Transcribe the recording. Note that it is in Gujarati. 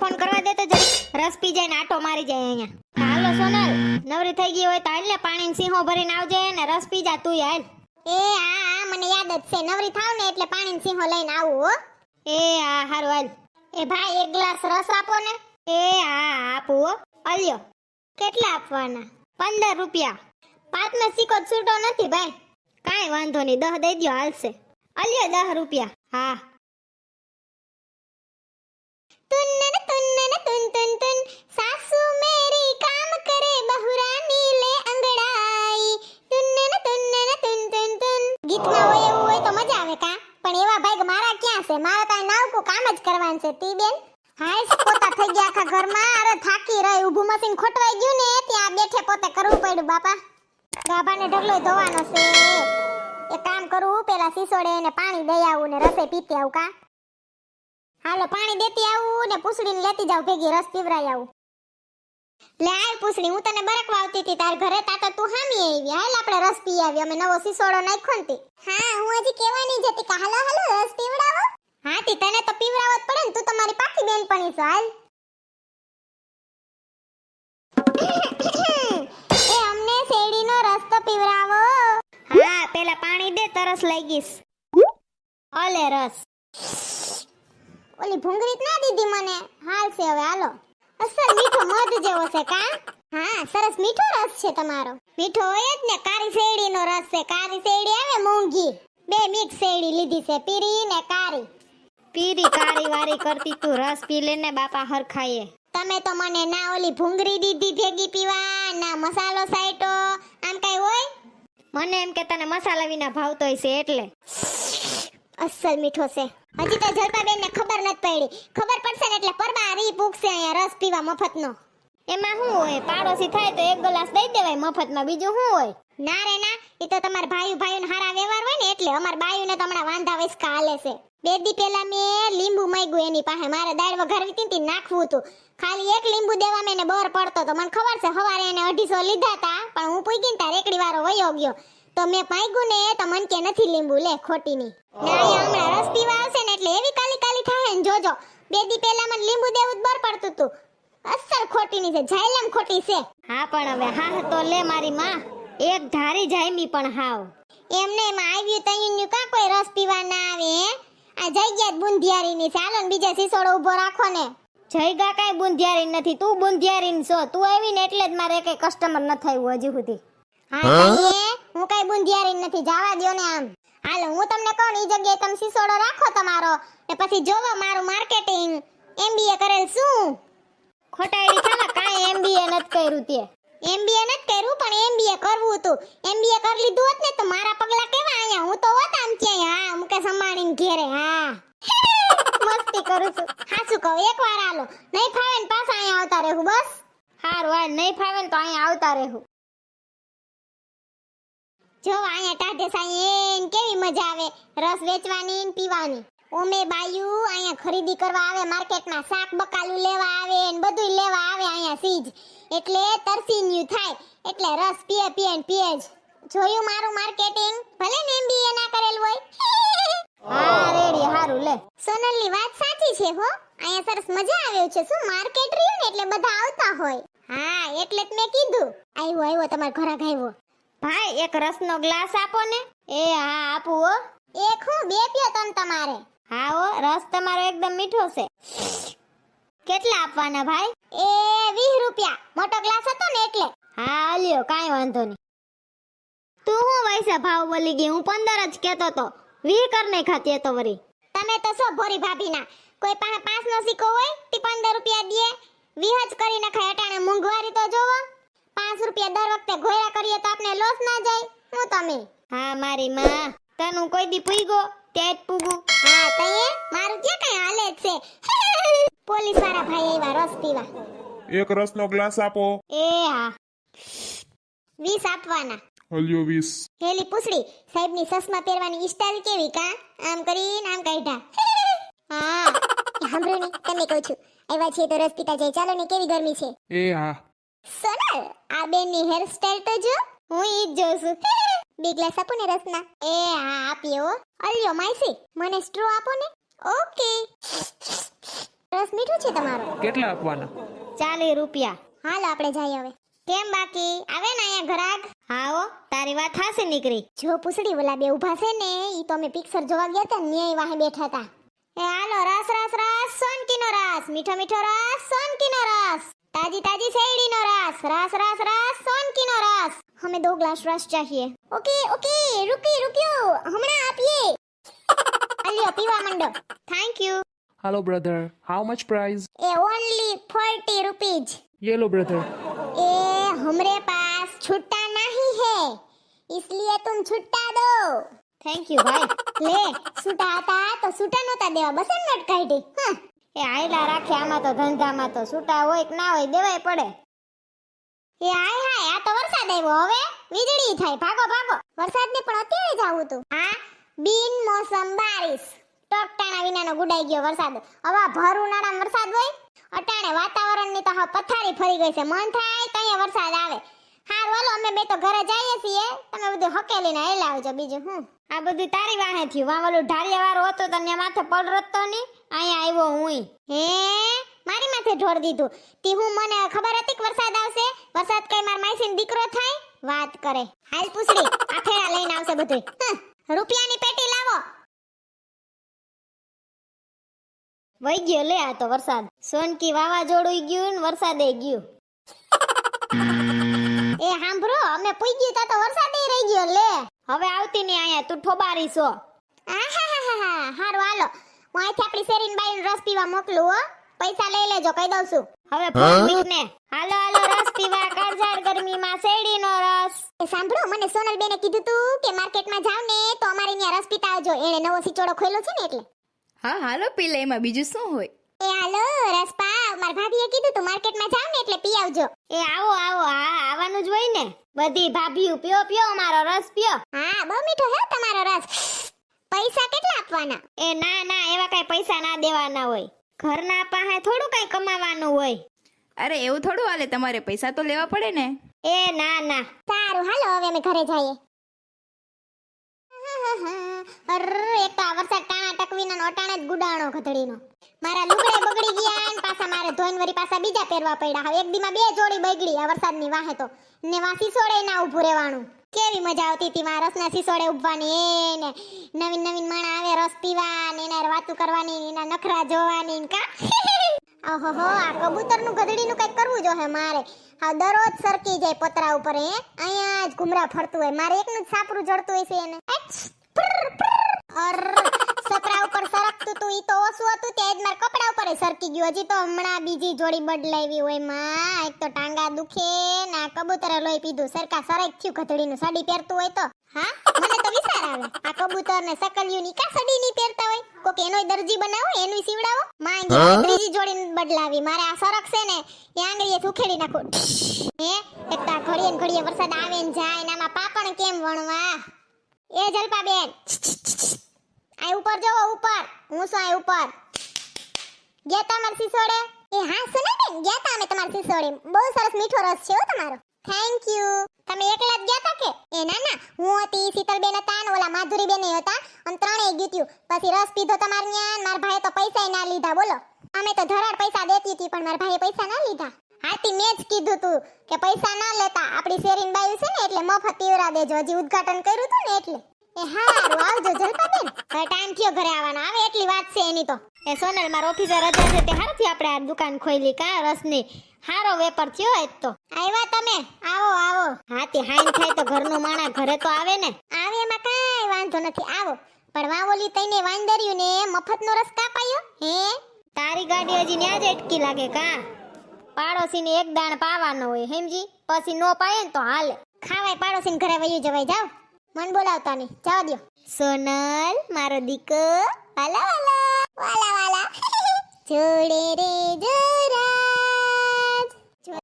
ફોન કરવા દે તો જરી રસ પી જાય ને આટો મારી જાય અહીંયા. હાલો સોનલ, નવરી થઈ ગઈ હોય તો હાલ ને પાણીનો સિંહો ભરીને આવજે ને રસ પી જા તું હાલ. એ હા મને યાદ જ છે, નવરી થાવ ને એટલે પાણીનો સિંહો લઈને આવું હો. એ હા હારું હાલ. એ ભાઈ એક ગ્લાસ રસ આપો ને. એ હા આપું હો. અલ્યો કેટલા આપવાના? 15 રૂપિયા. પાંચનો સિક્કો છૂટો નથી ભાઈ. કાંઈ વાંધો નહીં, 10 દઈ દ્યો હાલશે. અલ્યો 10 રૂપિયા. હા तुन्नन तुन्नन तुन तुन तुन सासू मेरी काम करे बहुरानी ले अंगड़ाई तुन्नन तुन्नन तुन तुन तुन. ગીતમાં હોય એવું હોય તો મજા આવે કા, પણ એવા ભાઈ મારા ક્યાં છે? મારા તો નાવકું કામ જ કરવાનું છે તી બેન. હાય પોતા થઈ ગયા આખા ઘરમાં. અરે થાકી રહી, ઊભું મશીન ખોટવાઈ ગયું ને ત્યાં બેઠે પોતે કરવું પડ્યું બાપા. ગાભાને ઢગલો ધોવાનો છે. એક કામ કરું, પેલા સિસોડે એને પાણી દઈ આવું ને રસે પીતી આવું કા. હાલો પાણી દેતી આવું ને પૂછડીને લેતી જાવ ભેગી, રસ પીવરાઈ આવું. લે આય પૂછડી, હું તને બરકવા આવતી હતી તાર ઘરે, તા તો તું હામી આવી. હાલ આપણે રસ પી આવી, અમે નવો સિસોડો નાખ્યો ને. હા હું હજી કહેવાની જ હતી કે હાલો હાલો રસ પીવડાવો. હા તી તને તો પીવડાવવો જ પડે ને, તું તમારી પાકી બેનપણી છો. હાલ એ અમને શેરડીનો રસ તો પીવડાવો. હા પેલા પાણી દે, તરસ લાગીશ. ઓલે રસ. ઓલી ભૂંગળી ના દીધી મને. હાલ છે હવે હાલો. અસલ મીઠો મધ જેવો છે કા. હા સરસ મીઠો રસ છે તમારો. મીઠો હોય જ ને, કારી શેરડીનો રસ છે. કારી શેરડી આવે મોંઘી, બે મિક્સ શેરડી લીધી છે, પીરી ને કારી. પીરી કારી વારી કરતી તું રસ પી લેને બાપા હરખાઈએ. તમે તો મને ના ઓલી ભૂંગળી દીધી ભેગી પીવા, ના મસાલો સાઈટો, આમ કઈ હોય? મને એમ કે તને મસાલા વિના ભાવતોય છે એટલે. અસલ મીઠો છે. હજી તો જલપાબેન ને ખબર નથી પડી. ખબર પડશે ને એટલે પરબારી પૂગશે અહીંયા રસ પીવા મફતનો. એમાં શું હોય, પાડોશી થાય તો એક ગ્લાસ દઈ દેવાય મફતમાં, બીજું શું હોય? ના રે ના, એ તો તમાર ભાઈઓને હારા વ્યવહાર હોય ને એટલે. અમાર બાયુને તો હમણાં વાંધા વસકા હાલે છે. બે દી પહેલા મેં લીંબુ માંગ્યું એની પાસે, મારે દાળ વઘારવી હતી નાખવું હતું. ખાલી એક લીંબુ દેવા મેં બર પડતો તો. મને ખબર છે સવારે એને 250 લીધા હતા, પણ હું પૂગી ને તાર એકડી વારો વયો ગયો તો મેં પાગ્યું ને તો મન કે નથી લીંબુ, લે ખોટી ની. ના અહીંયા હમણાં રસ પીવા આવશે ને એટલે એવી કાલી કાલી થાય ને જોજો. બે દી પહેલા મને લીંબુ દેવું જ બર પડતું હતું. અસલ ખોટી ની છે, જાયલમ ખોટી છે. હા પણ હવે હા તો લે મારી માં, એક ધારી જાયમી પણ હાવ. એમને એમાં આવ્યું તૈયું કા કોઈ રસ પીવા ના આવે હે? આ જગ્યા જ બુંધિયારી ની. ચાલો ને બીજા સિસોડો ઊભો રાખો ને. જયગા કાઈ બુંધિયારી નથી, તું બુંધિયારી છો. તું આવી ને એટલે જ મારે કઈ કસ્ટમર ન થયું હજી સુધી. હા હું કઈ બુંધિયારી નથી, જવા દ્યો ને આમ. હાલો હું તમને કહું ને, ઈ જગ્યાએ તમે સિસોડો રાખો તમારો ને પછી જોવો મારું માર્કેટિંગ MBA કરેલ શું. ખોટાડી થામાં કાઈ MBA નથી કર્યું તે. MBA નથી કર્યું પણ MBA કરવું હતું. MBA કરી લીધું હોત ને તો મારા પગલા કેવા અહીંયા. હું તો હોત આમ ક્યાંય, હા મુકે સંભાળીને ઘેરે. હા મસ્તી કરું છું. હાચું કહું, એકવાર હાલો, નહીં ફાવે ને પાછા અહીંયા આવતા રહેવું બસ. હારું હાલ, નહીં ફાવે ને તો અહીંયા આવતા રહેવું. જો અહીંયા ટાઢે સાઈન કેવી મજા આવે રસ વેચવાની ને પીવાની. ઓમે બાયુ અહીંયા ખરીદી કરવા આવે, માર્કેટમાં શાક બકાલું લેવા આવે ને બધું લેવા આવે અહીંયા સીજ. એટલે તરસીન્યું થાય એટલે રસ પીએ પીએ ને પીએ જ. જોયું મારું માર્કેટિંગ? ભલે ને MBA ના કરેલું હોય. હા રેડી, હારું લે. સોનલની વાત સાચી છે હો. અહીંયા સરસ મજા આવે છે. શું માર્કેટ રહ્યું ને એટલે બધા આવતા હોય. હા એટલે જ મેં કીધું. આવ્યો તમાર ઘરાક આવ્યો. ભાઈ એક રસનો ગ્લાસ આપો ને. એ હા આપું હો. એક હું બે પીઓ તમ તમારે. હા હો, રસ તમારો એકદમ મીઠો છે. કેટલા આપવાના ભાઈ? એ 20 રૂપિયા. મોટો ગ્લાસ હતો ને એટલે. હા અલ્યો, કાઈ વાંધો નહીં. તું હું વૈસા ભાવ બોલી ગઈ? હું 15 જ કેતો તો. 20 કર નહીં ખાતી તો વરી. તમે તો સો ભોરી ભાભીના. કોઈ પાસે 5 નો સિક્કો હોય તે 15 રૂપિયા દે. 20 જ કરી નખાય. અટાણે મોંઘવારી તો જોવો. 5 રૂપિયા દર વખતે ઘોડા કરીએ તો આપણે લોસ ના જાય. હું તમે. હા મારી માં, તનું કોઈ દી પૂગો ત્યાં જ પૂગું. હા તઈએ મારું ક્યાં કઈ હાલે જ છે. પોલીસ વાળા ભાઈ આવ્યા રસ પીવા. એક રસનો ગ્લાસ આપો. એ હા 20 આપવાના. હલ્યો 20. હેલી પૂછડી, સાહેબની સસમા પહેરવાની સ્ટાઈલ કેવી કા? આમ કરીને આમ કાઢ્યા. હા સાંભળો ને, તમને કહું છું આવ્યા છે તો રસ પીતા જાય. ચાલો ને, કેવી ગરમી છે. એ હા. સોનલ આ બેનની હેર સ્ટાઈલ તો જો. હું ઈ જ જોઉં છું. બે ગ્લાસ આપો ને રસના. એ હા આપીએ હો. અલ્યો માઈસી, મને સ્ટ્રો આપો ને. ઓકે રસ મીઠું છે તમારો. કેટલા આપવાના? 40 રૂપિયા. હાલ આપણે જઈએ હવે. કેમ બાકી આવે ને અહીંયા ઘરાક? હાઓ, તારી વાત હાસી નીકળી. જો પૂછડી ઓલા બે ઊભા છે ને ઈ તો અમે પિક્ચર જોવા ગયા હતા ન્યાય વાહે બેઠા હતા. એ હાલો, રસ રસ રસ, સોનકીનો રસ, મીઠો મીઠો રસ, સોનકીનો રસ, તાજી તાજી શેરડીનો રસ, રસ રસ રસ, સોનકીનો રસ. हमें 2 ग्लास रस चाहिए. ओके ओके रुकियो हमણાં આપીએ. અલ્યો પીવા મંડો. Thank you. Hello brother, how much price? ए ओनली 40 रुपीज. ये लो brother. ए हमरे पास छुट्टा नहीं है इसलिए तुम छुट्टा दो. થેન્ક યુ ભાઈ. ले छुट्टा आता तो छुट्टा नता देवा बसन નટ કાઢી. હા એ આયલા રાખે આમાં તો ધંધામાં તો છૂટા હોય કે ના હોય દેવાય પડે. એ હાય હાય આ તો વરસાદ આવ્યો હવે વીજળી થાય ભાગો ભાગો. વરસાદને પણ અત્યારે જ આવું હતું. આ બિન મોસમ બારિશ ટકટાણા વિનાનો ગુડાઈ ગયો વરસાદ. હવે ભર ઉનાળામાં વરસાદ હોય અટાણે વાતાવરણની તો હા પથારી ફરી ગઈ છે. મન થાય તો અહીંયા વરસાદ આવે. હારું હાલો અમે બે તો ઘરે જઈએ છીએ તમે બધું હકેલીને હેલા આવજો. બીજું હું આ બધું તારી વાહે થયું. વાં ઓલું ઢાળિયા વાળો હતો તો ત્યાં માથે પડ રતો નહીં, અહીંયા આવ્યો હુંય. હે મારી માથે ઢોળ દીધું તી હું મને ખબર હતી કે વરસાદ આવશે. વરસાદ કઈ માર માઈસીન દીકરો થાય વાત કરે. હાલ પૂછડી આ થેડા લઈને આવશે બધું. રૂપિયાની પેટી લાવો. વઈ ગયો લે આ તો વરસાદ. સોનકી વાવાઝોડું ગયું ને વરસાદે ગયું. એ હાંભળો અમે પૂઈ ગયું તો વરસાદે રહી ગયો લે. હવે આવતી નહીં અહીંયા, તું ઠોબારી છો. આહાહાહા હારું હાલો હું અહીંથી આપણી શેરીન બાઈનો રસ પીવા મોકલું હો. પૈસા લઈ લેજો કહી દઉં છું. હવે ફોન મૂકને. હાલો હાલો રસ પીવા કાળઝાળ ગરમીમાં શેરડીનો રસ. એ સાંભળો મને સોનલ બેને કીધું તું કે માર્કેટમાં જાવ ને તો અમારે અહીંયા રસ પીતા આવજો. એણે નવો સિચોડો ખોલ્યો છે ને એટલે. હા હાલો પી લે, એમાં બીજું શું હોય. એ હાલો રસ પાવ. માર ભાભીએ કીધું તું માર્કેટમાં જાવ ને એટલે પી આવજો. એ આવો આવો, હા આવવાનું જ હોય ને. બધી ભાભીઓ પીઓ પીઓ મારો રસ પીઓ. હા બહુ મીઠો હે તમારો રસ. પૈસા કેટલા આપવાના? એ ના ના, એવા કઈ પૈસા ના દેવાના હોય. ઘરના પાસે થોડું કઈ કમાવાનું હોય. અરે એવું થોડું હાલે, તમારે પૈસા તો લેવા પડે ને. એ ના ના. સારું હાલો હવે અમે ઘરે જઈએ. એક તો આ વરસાદ ટાણા ટકવીના અટાણે જ ગુડાણો ઘતડીનો. મારા લુગડે બગડી ગયા ને પાછા મારે ધોઈને વરી પાછા બીજા પહેરવા પડ્યા. હવે એક દીમાં 2 જોડી બગડી આ વરસાદની વાહે તો. ને વા સિસોડે ના ઊભું રહેવાનું. કેવી મજા આવતી હતી માં રસના સિસોડે ઊભવાની ને નવીન નવીન માણા આવે રસ પીવા ને એના વાતો કરવાની એના નખરા જોવાની ને કા. ઓહોહો આ કબૂતરનું ગધડીનું કઈક કરવું જોઈએ મારે. હા દરરોજ સરકી જાય પતરા ઉપર. હે અહીંયા જ ઘુમરા ફરતું હોય. મારે એકનું જ સાપરું જડતું હોય છે એને. સપરા ઉપર સરકતું તું ઈ તો ઓછું હતું તે જ મારા કપડા ઉપર સરકી ગયું. હજી તો હમણાં બીજી જોડી બદલાવી હોય માં. એક તો ટાંગા દુખે ને આ કબૂતરે લોહી પીધું. સરકા સરક થયું ગધડીનું. સાડી પહેરતું હોય તો હા મને તો વિચાર આવે આ કબૂતર ને સકલિયું ની કા સાડી ની પહેરતા હોય. કોક એનોય દરજી બનાવો એનુંય સીવડાવો. માં ત્રીજી જોડી બદલાવી. મારે આ સરક છે ને એ આંગળીએ ઉખેડી નાખો. હે એક તો ઘડીએ ને ઘડીએ વરસાદ આવે ને જાય ને આમાં પાપણ કેમ વણવા. એ જલપા બેન આ ઉપર જો ઉપર. હું શું આ ઉપર ગયા તમાર સિસોડે? એ હા સુના બેન ગયા તા અમે તમાર સિસોડે. બહુ સરસ મીઠો રસ છે હો તમારો. Thank you. તમે એકલા જ ગયા તા કે? એ ના ના હું હતી, શીતલ બેન હતા ને ઓલા માધુરી બેન હતા અને ત્રણેય ગીત્યું. પછી રસ પીધો તમાર ન્યા. માર ભાઈએ તો પૈસા ના લીધા. બોલો અમે તો ધરાડ પૈસા દેતી હતી પણ માર ભાઈએ પૈસા ના લીધા. હાથી મેં જ કીધું તું કે પૈસા ના લેતા. આપણી શેરીન બાયું છે ને એટલે મફત પીવરા દેજો. હજી ઉદ્ઘાટન કર્યું તું ને એટલે. એ હારું આવજો જલપાબેન. હવે ટાઈમ થયો ઘરે આવવાનો. આવે એટલી વાત છે એની તો. એ સોનલ માર ઓફિસે રજા છે તે હારથી આપણે આ દુકાન ખોલી કા રસની. હારો વેપાર થયો આજ તો. આવ્યા તમે? આવો આવો. હાથી હાઈન થાય તો ઘરનું માણા ઘરે તો આવે ને. આવે એમાં કાંઈ વાંધો નથી. આવો પણ વાવોલી તઈને વાંદર્યું ને મફતનો રસ કાપાયો. હે તારી ગાડી હજી ન્યા જ અટકી લાગે કા. પાડોશીને એક દાણ પાવાનો હોય સમજી. પછી નો પાયે ને તો હાલે. ખાવાય પાડોશીને ઘરે વયું જવાય. જાવ મન બોલાવતા નહીં. જવા દ્યો. સોનલ મારો દીકો. વાલા વાલા વાલા વાલા જોડે રે જરા